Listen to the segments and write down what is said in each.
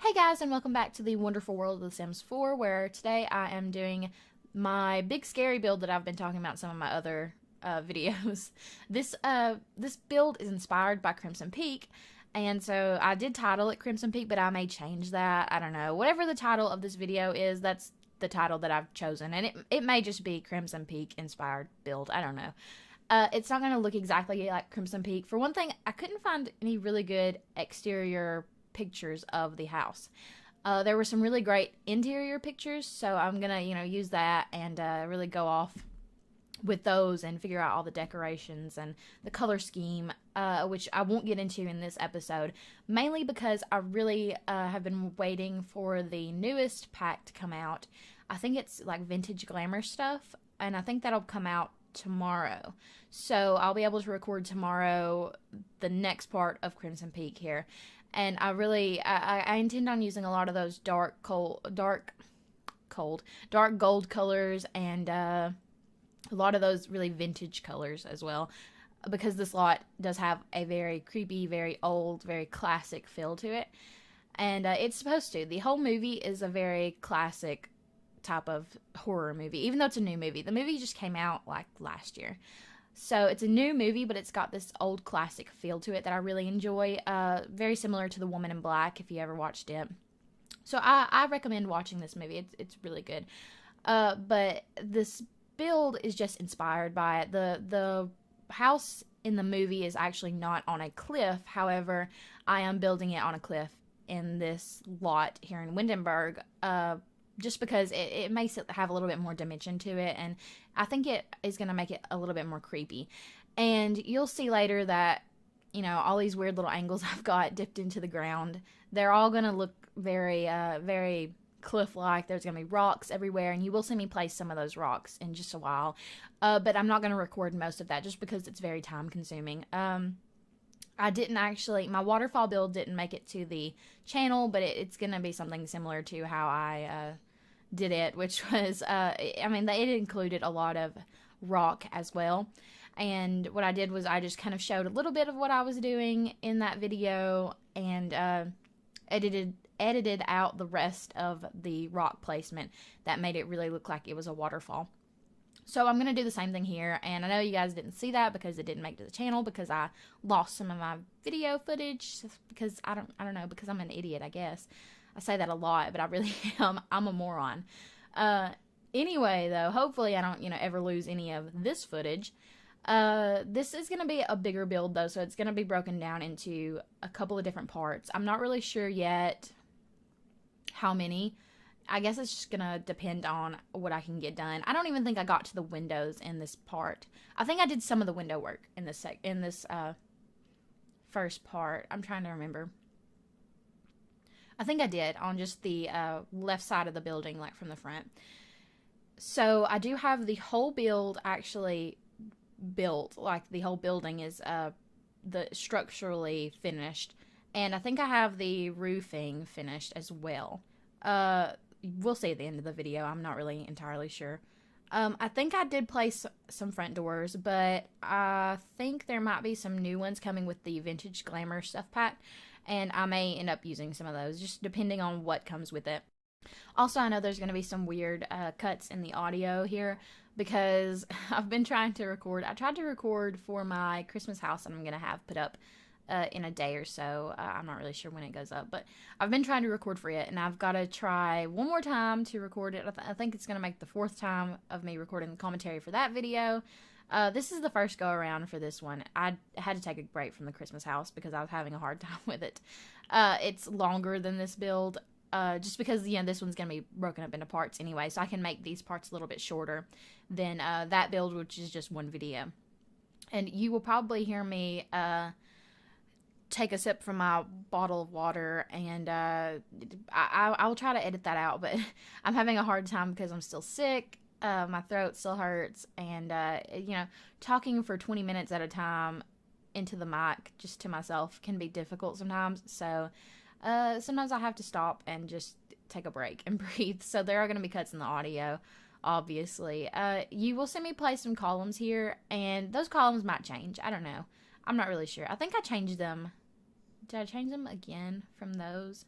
Hey guys, and welcome back to the wonderful world of The Sims 4, where today I am doing my big scary build that I've been talking about in some of my other videos. This build is inspired by Crimson Peak, and so I did title it Crimson Peak, but I may change that. I don't know. Whatever the title of this video is, that's the title that I've chosen, and it may just be Crimson Peak inspired build. I don't know. It's not going to look exactly like Crimson Peak. For one thing, I couldn't find any really good exterior pictures of the house. There were some really great interior pictures, so I'm gonna use that and really go off with those and figure out all the decorations and the color scheme, which I won't get into in this episode, mainly because I really have been waiting for the newest pack to come out. I think it's like vintage glamour stuff, and I think that'll come out tomorrow, so I'll be able to record tomorrow the next part of Crimson Peak here. And I intend on using a lot of those dark gold colors, and a lot of those really vintage colors as well, because this lot does have a very creepy, very old, very classic feel to it. And it's supposed to. The whole movie is a very classic type of horror movie, even though it's a new movie. The movie just came out like last year. So it's a new movie, but it's got this old classic feel to it that I really enjoy. Very similar to The Woman in Black, if you ever watched it. So I recommend watching this movie. It's really good. But this build is just inspired by it. The house in the movie is actually not on a cliff. However, I am building it on a cliff in this lot here in Windenburg. Just because it makes it have a little bit more dimension to it, and I think it is going to make it a little bit more creepy. And you'll see later that, all these weird little angles I've got dipped into the ground, they're all going to look very, very cliff-like. There's going to be rocks everywhere, and you will see me place some of those rocks in just a while. But I'm not going to record most of that just because it's very time-consuming. I didn't actually, my waterfall build didn't make it to the channel, but it's going to be something similar to how I did it, which was, it included a lot of rock as well. And what I did was I just kind of showed a little bit of what I was doing in that video, and edited out the rest of the rock placement that made it really look like it was a waterfall. So I'm going to do the same thing here, and I know you guys didn't see that because it didn't make it to the channel because I lost some of my video footage, because I don't know, because I'm an idiot, I guess. I say that a lot, but I really am. I'm a moron. Anyway, though, hopefully I don't, ever lose any of this footage. This is going to be a bigger build, though, so it's going to be broken down into a couple of different parts. I'm not really sure yet how many. I guess it's just going to depend on what I can get done. I don't even think I got to the windows in this part. I think I did some of the window work in this first part. I'm trying to remember. I think I did on just the left side of the building, like from the front. So I do have the whole build actually built. Like the whole building is the structurally finished. And I think I have the roofing finished as well. We'll see at the end of the video. I'm not really entirely sure. I think I did place some front doors, but I think there might be some new ones coming with the Vintage Glamour stuff pack, and I may end up using some of those, just depending on what comes with it. Also, I know there's going to be some weird cuts in the audio here, because I've been trying to record. I tried to record for my Christmas house that I'm going to have put up in a day or so. I'm not really sure when it goes up, but I've been trying to record for it, and I've got to try one more time to record it. I think it's going to make the 4th time of me recording the commentary for that video. This is the first go around for this one. I had to take a break from the Christmas house because I was having a hard time with it. It's longer than this build, just because, this one's going to be broken up into parts anyway, so I can make these parts a little bit shorter than that build, which is just one video. And you will probably hear me take a sip from my bottle of water, and I'll try to edit that out, but I'm having a hard time because I'm still sick. My throat still hurts, and talking for 20 minutes at a time into the mic just to myself can be difficult sometimes. So sometimes I have to stop and just take a break and breathe. So there are going to be cuts in the audio, obviously. You will see me place some columns here, and those columns might change. I don't know. I'm not really sure. I think I changed them. Did I change them again from those?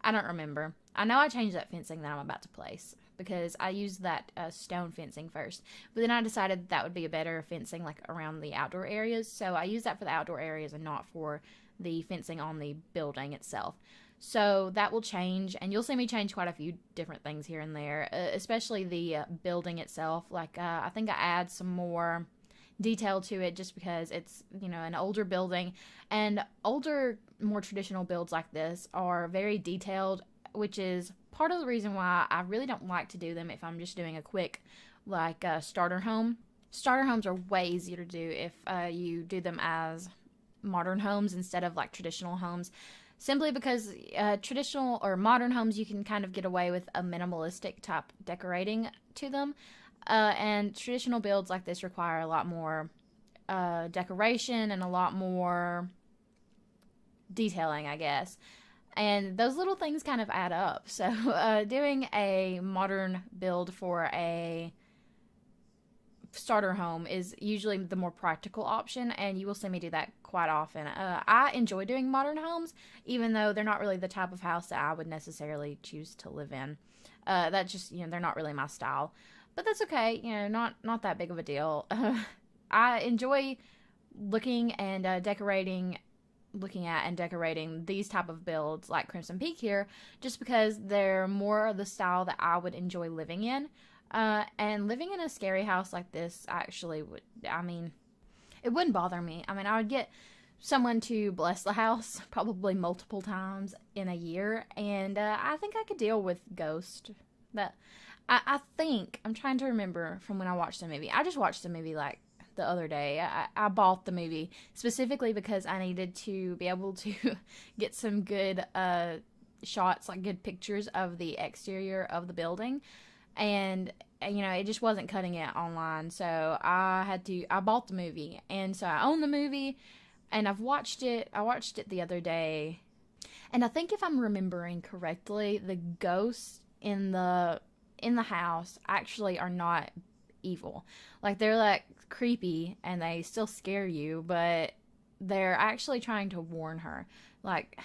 I don't remember. I know I changed that fencing that I'm about to place because I used that stone fencing first. But then I decided that would be a better fencing like around the outdoor areas. So I used that for the outdoor areas and not for the fencing on the building itself. So that will change, and you'll see me change quite a few different things here and there, especially the building itself. Like, I think I add some more detail to it just because it's, you know, an older building, and older, more traditional builds like this are very detailed, which is part of the reason why I really don't like to do them if I'm just doing a quick, like, starter home. Starter homes are way easier to do if you do them as modern homes instead of, like, traditional homes. Simply because traditional or modern homes, you can kind of get away with a minimalistic type decorating to them. And traditional builds like this require a lot more decoration and a lot more detailing, I guess. And those little things kind of add up. So doing a modern build for a starter home is usually the more practical option, and you will see me do that quite often. I enjoy doing modern homes, even though they're not really the type of house that I would necessarily choose to live in. That just, you know, they're not really my style. But that's okay, you know, not that big of a deal. I enjoy looking and decorating these type of builds like Crimson Peak here, just because they're more the style that I would enjoy living in. And living in a scary house like this actually would, I mean, it wouldn't bother me. I mean, I would get someone to bless the house probably multiple times in a year, and I think I could deal with ghost. That I think, I'm trying to remember from when I watched the movie. I just watched the movie like the other day. I bought the movie specifically because I needed to be able to get some good shots, like good pictures of the exterior of the building. And, you know, it just wasn't cutting it online. So I bought the movie. And so I own the movie, and I've watched it. I watched it the other day. And I think if I'm remembering correctly, the ghosts in the house actually are not evil. Like, they're like creepy and they still scare you, but they're actually trying to warn her. Like,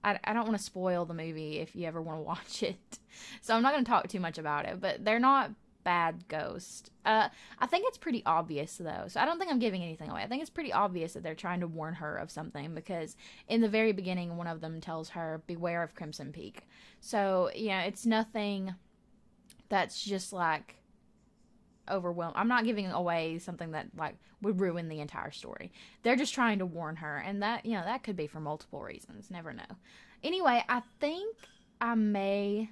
I don't want to spoil the movie if you ever want to watch it. So I'm not going to talk too much about it, but they're not bad ghosts. I think it's pretty obvious, though. So I don't think I'm giving anything away. I think it's pretty obvious that they're trying to warn her of something, because in the very beginning, one of them tells her, beware of Crimson Peak. So, yeah, it's nothing that's just, like, overwhelmed. I'm not giving away something that, like, would ruin the entire story. They're just trying to warn her, and that, you know, that could be for multiple reasons. Never know. Anyway, I think I may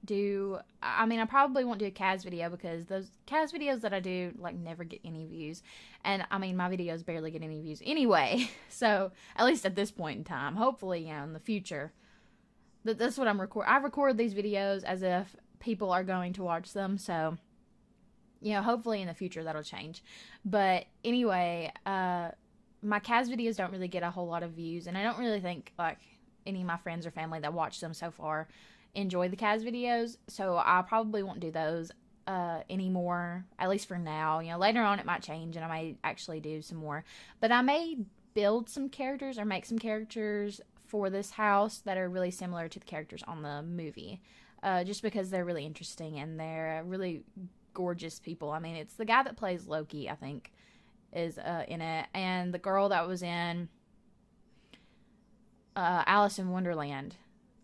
do, I mean, I probably won't do a Kaz video, because those Kaz videos that I do, like, never get any views. And, I mean, my videos barely get any views anyway. So, at least at this point in time. Hopefully, you know, in the future. That's what I'm recording. I record these videos as if people are going to watch them, so, you know, hopefully in the future that'll change. But anyway, my Kaz videos don't really get a whole lot of views, and I don't really think, like, any of my friends or family that watch them so far enjoy the Kaz videos, so I probably won't do those anymore, at least for now. You know, later on it might change, and I may actually do some more. But I may build some characters or make some characters for this house that are really similar to the characters on the movie, just because they're really interesting and they're really gorgeous people. I mean, it's the guy that plays Loki, I think, is in it, and the girl that was in Alice in Wonderland,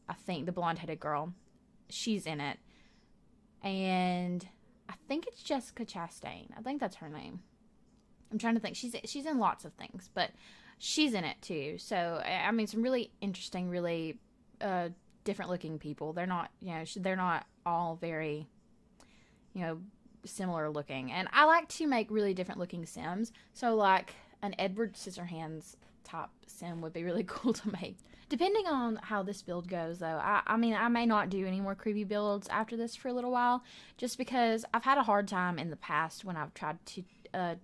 I think, the blonde-headed girl, she's in it, and I think it's Jessica Chastain. I think that's her name. I'm trying to think. She's in lots of things, but she's in it too. So, I mean, some really interesting, really different-looking people. They're not, you know, they're not all very, you know, similar looking. And I like to make really different looking Sims. So, like, an Edward Scissorhands type Sim would be really cool to make. Depending on how this build goes, though, I mean, I may not do any more creepy builds after this for a little while, just because I've had a hard time in the past when I've tried to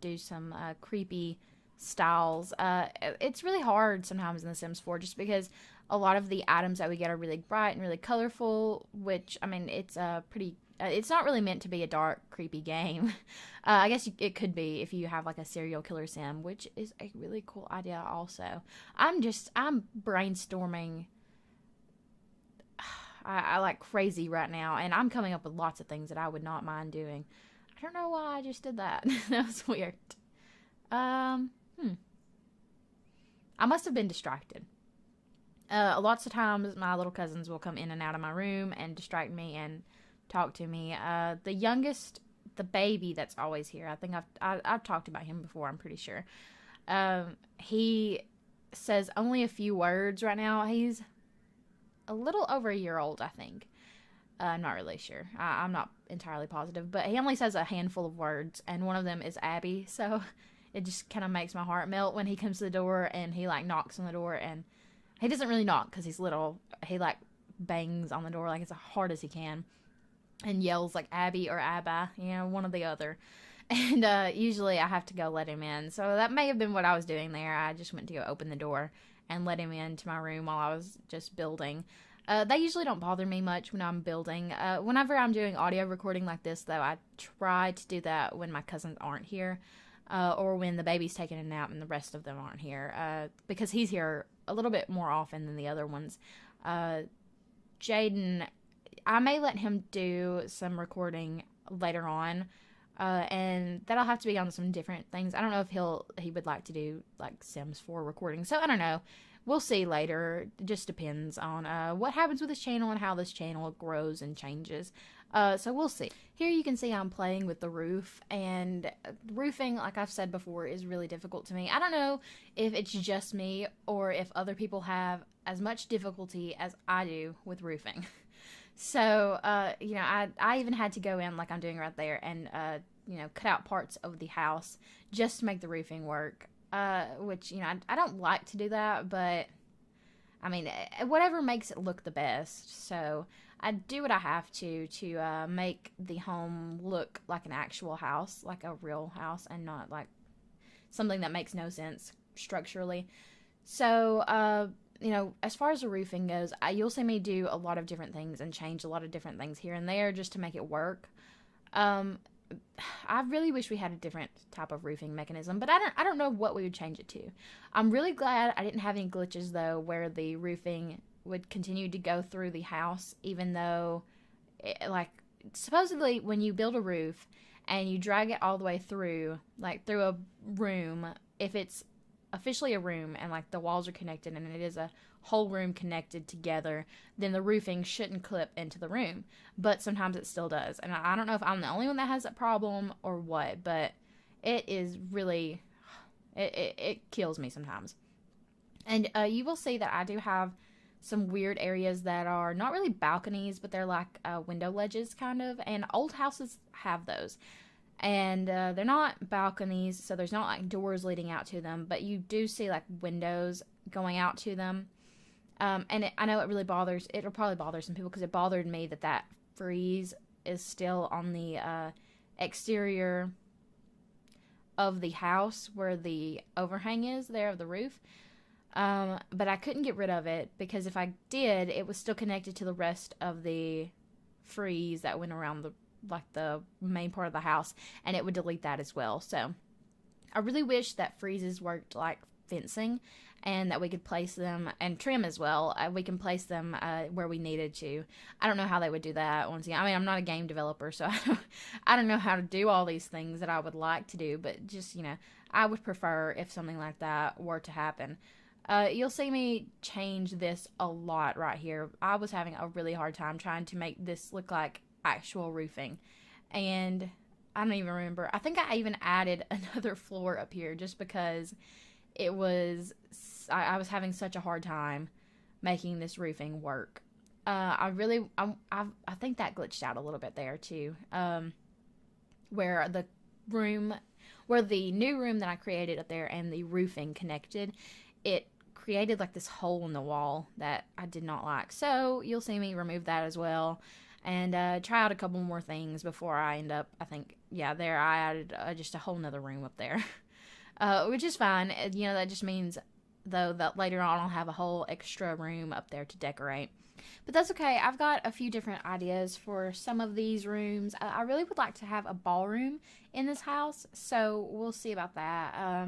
do some creepy styles. It's really hard sometimes in The Sims 4, just because a lot of the items that we get are really bright and really colorful, which, I mean, it's pretty... it's not really meant to be a dark, creepy game. I guess it could be if you have, like, a serial killer sim, which is a really cool idea also. I'm brainstorming I like crazy right now, and I'm coming up with lots of things that I would not mind doing. I don't know why I just did that. That was weird. Um, hmm. I must have been distracted. Lots of times my little cousins will come in and out of my room and distract me and talk to me. The youngest, the baby that's always here, I think I've talked about him before, I'm pretty sure. He says only a few words right now. He's a little over a year old, I think. I'm not really sure. I'm not entirely positive, but he only says a handful of words, and one of them is Abby, so it just kind of makes my heart melt when he comes to the door and he, like, knocks on the door, and he doesn't really knock because he's little. He, like, bangs on the door, like, as hard as he can and yells, like, Abby or Abba, one or the other. And usually I have to go let him in. So that may have been what I was doing there. I just went to go open the door and let him into my room while I was just building. They usually don't bother me much when I'm building. Whenever I'm doing audio recording like this, though, I try to do that when my cousins aren't here. Or when the baby's taking a nap and the rest of them aren't here. Because he's here a little bit more often than the other ones. Jaden, I may let him do some recording later on. And that'll have to be on some different things. I don't know if he would like to do, like, Sims 4 recording. So, I don't know. We'll see later. It just depends on what happens with this channel and how this channel grows and changes. So, we'll see. Here you can see I'm playing with the roof. And roofing, like I've said before, is really difficult to me. I don't know if it's just me or if other people have as much difficulty as I do with roofing. So, I even had to go in, like I'm doing right there, and, cut out parts of the house just to make the roofing work, which, I don't like to do that, but, I mean, whatever makes it look the best. So, I do what I have to make the home look like an actual house, like a real house, and not, like, something that makes no sense structurally. So, as far as the roofing goes, you'll see me do a lot of different things and change a lot of different things here and there just to make it work. I really wish we had a different type of roofing mechanism, but I don't know what we would change it to. I'm really glad I didn't have any glitches, though, where the roofing would continue to go through the house, even though, supposedly when you build a roof and you drag it all the way through, like through a room, if it's officially a room and, like, the walls are connected and it is a whole room connected together, then the roofing shouldn't clip into the room, but sometimes it still does. And I don't know if I'm the only one that has that problem or what, but it is really, it kills me sometimes. And you will see that I do have some weird areas that are not really balconies, but they're like window ledges kind of, and old houses have those. And they're not balconies, so there's not, like, doors leading out to them, but you do see, like, windows going out to them. And I know it'll probably bother some people, because it bothered me that frieze is still on the exterior of the house where the overhang is there of the roof. But I couldn't get rid of it, because if I did, it was still connected to the rest of the frieze that went around the main part of the house, and it would delete that as well. So I really wish that friezes worked like fencing, and that we could place them, and trim as well. We can place them where we needed to. I don't know how they would do that. Once again, I mean, I'm not a game developer, so I don't know how to do all these things that I would like to do, but just, I would prefer if something like that were to happen. You'll see me change this a lot right here. I was having a really hard time trying to make this look like actual roofing, and I don't even remember. I think I even added another floor up here just because I was having such a hard time making this roofing work. I think that glitched out a little bit there too, where the new room that I created up there and the roofing connected, it created like this hole in the wall that I did not like. So you'll see me remove that as well, and try out a couple more things before I end up, I added just a whole nother room up there, which is fine. That just means, though, that later on I'll have a whole extra room up there to decorate. But that's okay. I've got a few different ideas for some of these rooms. I really would like to have a ballroom in this house, so we'll see about that.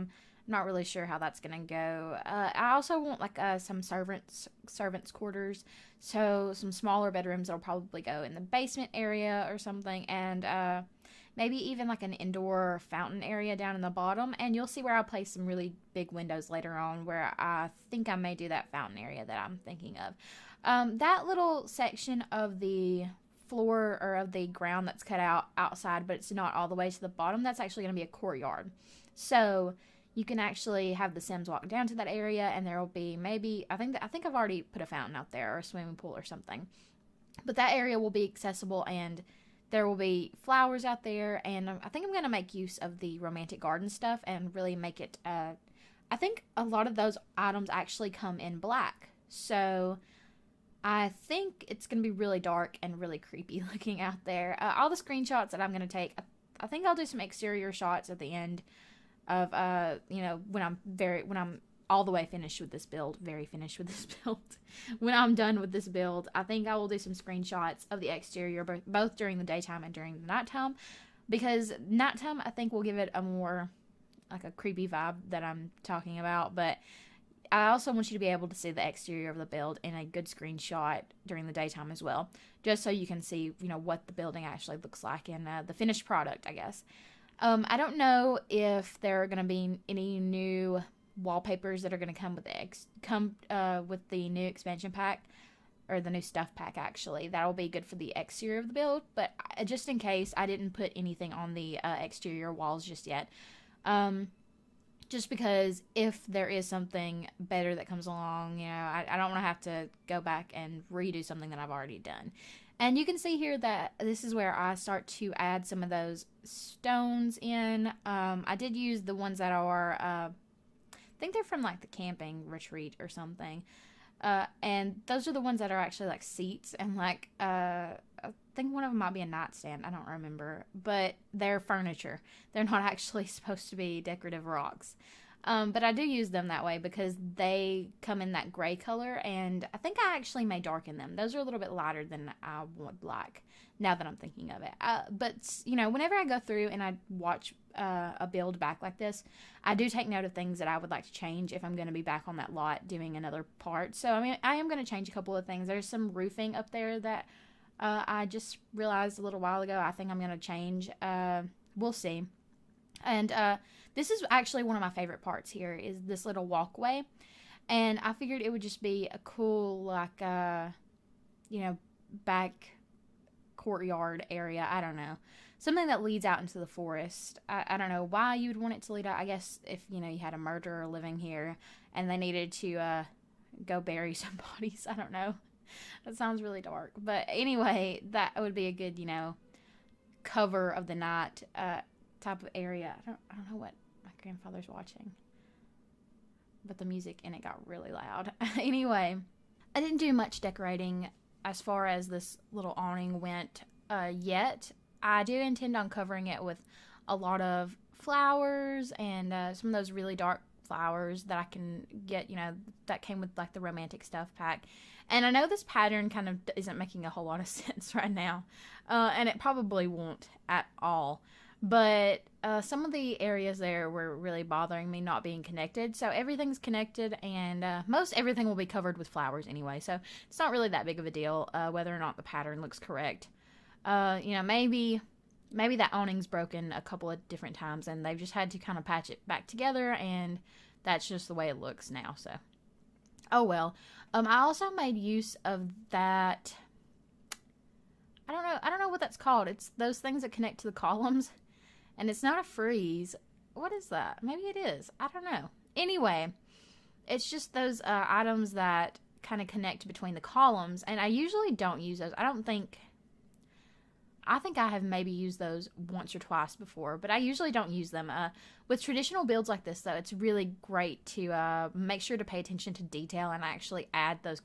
Not really sure how that's gonna go. I also want like some servants quarters, so some smaller bedrooms that'll probably go in the basement area or something, and maybe even like an indoor fountain area down in the bottom. And you'll see where I'll place some really big windows later on, where I think I may do that fountain area that I'm thinking of. That little section of the floor or of the ground that's cut out outside, but it's not all the way to the bottom, that's actually going to be a courtyard. So you can actually have the Sims walk down to that area, and there will be maybe, I think I've already put a fountain out there or a swimming pool or something. But that area will be accessible, and there will be flowers out there, and I think I'm going to make use of the romantic garden stuff and really make it, I think a lot of those items actually come in black. So I think it's going to be really dark and really creepy looking out there. All the screenshots that I'm going to take, I think I'll do some exterior shots at the end of, when I'm all the way finished with this build, very finished with this build. When I'm done with this build, I think I will do some screenshots of the exterior, both during the daytime and during the nighttime, because nighttime I think will give it a more, like a creepy vibe that I'm talking about, but I also want you to be able to see the exterior of the build in a good screenshot during the daytime as well, just so you can see, what the building actually looks like and the finished product, I guess. I don't know if there are going to be any new wallpapers that are going to come with the new expansion pack, or the new stuff pack actually. That'll be good for the exterior of the build, but just in case, I didn't put anything on the exterior walls just yet. Just because if there is something better that comes along, I don't want to have to go back and redo something that I've already done. And you can see here that this is where I start to add some of those stones in. I did use the ones that are, I think they're from like the camping retreat or something. And those are the ones that are actually like seats, and like, I think one of them might be a nightstand. I don't remember, but they're furniture. They're not actually supposed to be decorative rocks. But I do use them that way because they come in that gray color, and I think I actually may darken them. Those are a little bit lighter than I would like, now that I'm thinking of it. But, whenever I go through and I watch a build back like this, I do take note of things that I would like to change if I'm going to be back on that lot doing another part. So, I am going to change a couple of things. There's some roofing up there that I just realized a little while ago I think I'm going to change. We'll see. And this is actually one of my favorite parts here, is this little walkway. And I figured it would just be a cool, like, back courtyard area. I don't know. Something that leads out into the forest. I don't know why you would want it to lead out. I guess if, you had a murderer living here and they needed to go bury some bodies. I don't know. That sounds really dark. But anyway, that would be a good, cover of the night type of area. I don't know what my grandfather's watching, but the music in it got really loud. Anyway, I didn't do much decorating as far as this little awning went yet. I do intend on covering it with a lot of flowers and some of those really dark flowers that I can get, that came with like the romantic stuff pack. And I know this pattern kind of isn't making a whole lot of sense right now, and it probably won't at all. But some of the areas there were really bothering me not being connected. So everything's connected, and most everything will be covered with flowers anyway. So it's not really that big of a deal whether or not the pattern looks correct. Maybe that awning's broken a couple of different times, and they've just had to kind of patch it back together, and that's just the way it looks now. So, oh well. I also made use of that. I don't know what that's called. It's those things that connect to the columns. And it's not a freeze. What is that? Maybe it is. I don't know. Anyway, it's just those items that kind of connect between the columns. And I usually don't use those. I think I have maybe used those once or twice before, but I usually don't use them. With traditional builds like this, though, it's really great to make sure to pay attention to detail and actually add those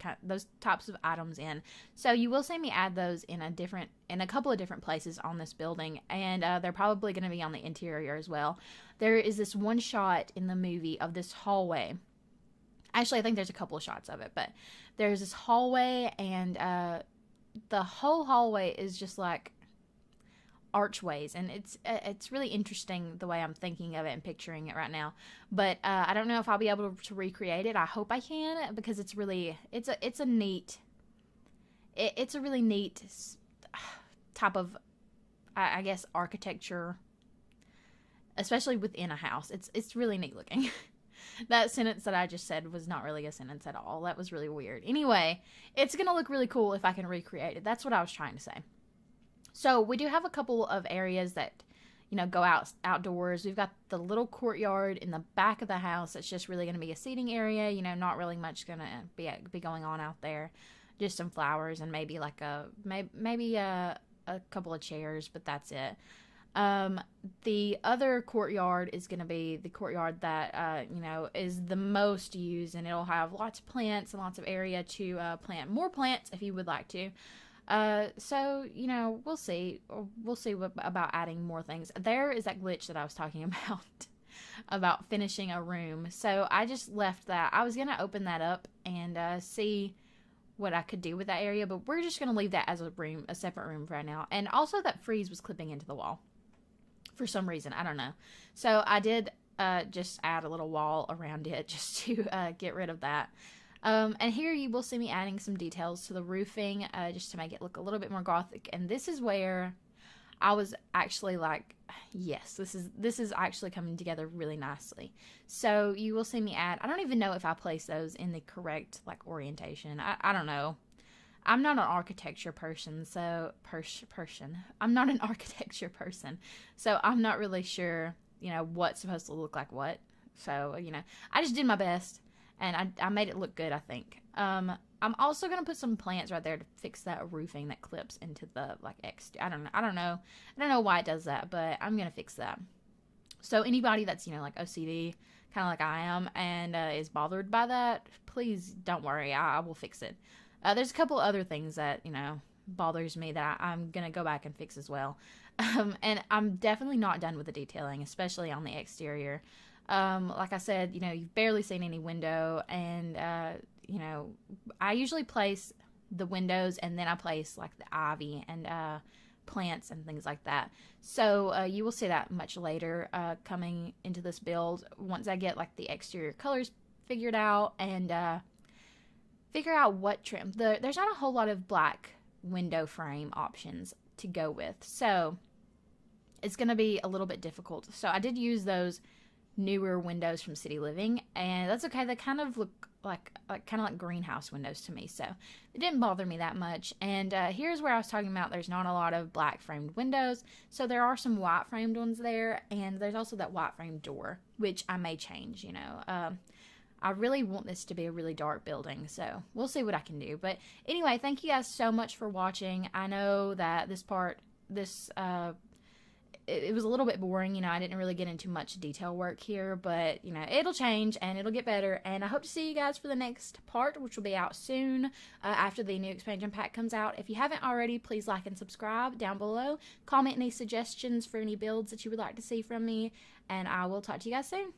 types of items in. So you will see me add those in a couple of different places on this building, and they're probably going to be on the interior as well. There is this one shot in the movie of this hallway. Actually, I think there's a couple of shots of it, but there's this hallway, and the whole hallway is just like archways, and it's really interesting the way I'm thinking of it and picturing it right now. But I don't know if I'll be able to recreate it. I hope I can, because it's a really neat type of, I guess, architecture, especially within a house. It's really neat looking. That sentence that I just said was not really a sentence at all. That was really weird. Anyway, it's going to look really cool if I can recreate it. That's what I was trying to say. So we do have a couple of areas that, go outdoors. We've got the little courtyard in the back of the house. It's just really going to be a seating area. Not really much going to be going on out there. Just some flowers and maybe like a couple of chairs, but that's it. The other courtyard is going to be the courtyard that, is the most used, and it'll have lots of plants and lots of area to plant more plants if you would like to. So, we'll see. We'll see about adding more things. There is that glitch that I was talking about finishing a room. So I just left that. I was going to open that up and see what I could do with that area, but we're just going to leave that as a separate room for right now. And also that frieze was clipping into the wall for some reason. I don't know. So I did just add a little wall around it just to get rid of that. And here you will see me adding some details to the roofing just to make it look a little bit more gothic. And this is where I was actually like, yes, this is actually coming together really nicely. So you will see me add, I don't even know if I place those in the correct orientation. I don't know. I'm not an architecture person, I'm not an architecture person, so I'm not really sure, what's supposed to look like what. So, I just did my best, and I made it look good, I think. I'm also going to put some plants right there to fix that roofing that clips into the, I don't know why it does that, but I'm going to fix that. So anybody that's, OCD, kind of like I am, and is bothered by that, please don't worry, I will fix it. There's a couple other things that, bothers me that I'm going to go back and fix as well. And I'm definitely not done with the detailing, especially on the exterior. Like I said, you've barely seen any window, and, I usually place the windows, and then I place, the ivy and plants and things like that. So you will see that much later coming into this build, once I get, the exterior colors figured out, and figure out what trim. There's not a whole lot of black window frame options to go with, so it's going to be a little bit difficult. So I did use those newer windows from City Living, and that's okay. They kind of look like greenhouse windows to me, so it didn't bother me that much. And here's where I was talking about there's not a lot of black framed windows, so there are some white framed ones there, and there's also that white framed door, which I may change. I really want this to be a really dark building, so we'll see what I can do. But anyway, thank you guys so much for watching. I know that it was a little bit boring. I didn't really get into much detail work here, but, it'll change and it'll get better. And I hope to see you guys for the next part, which will be out soon after the new expansion pack comes out. If you haven't already, please like and subscribe down below. Comment any suggestions for any builds that you would like to see from me, and I will talk to you guys soon.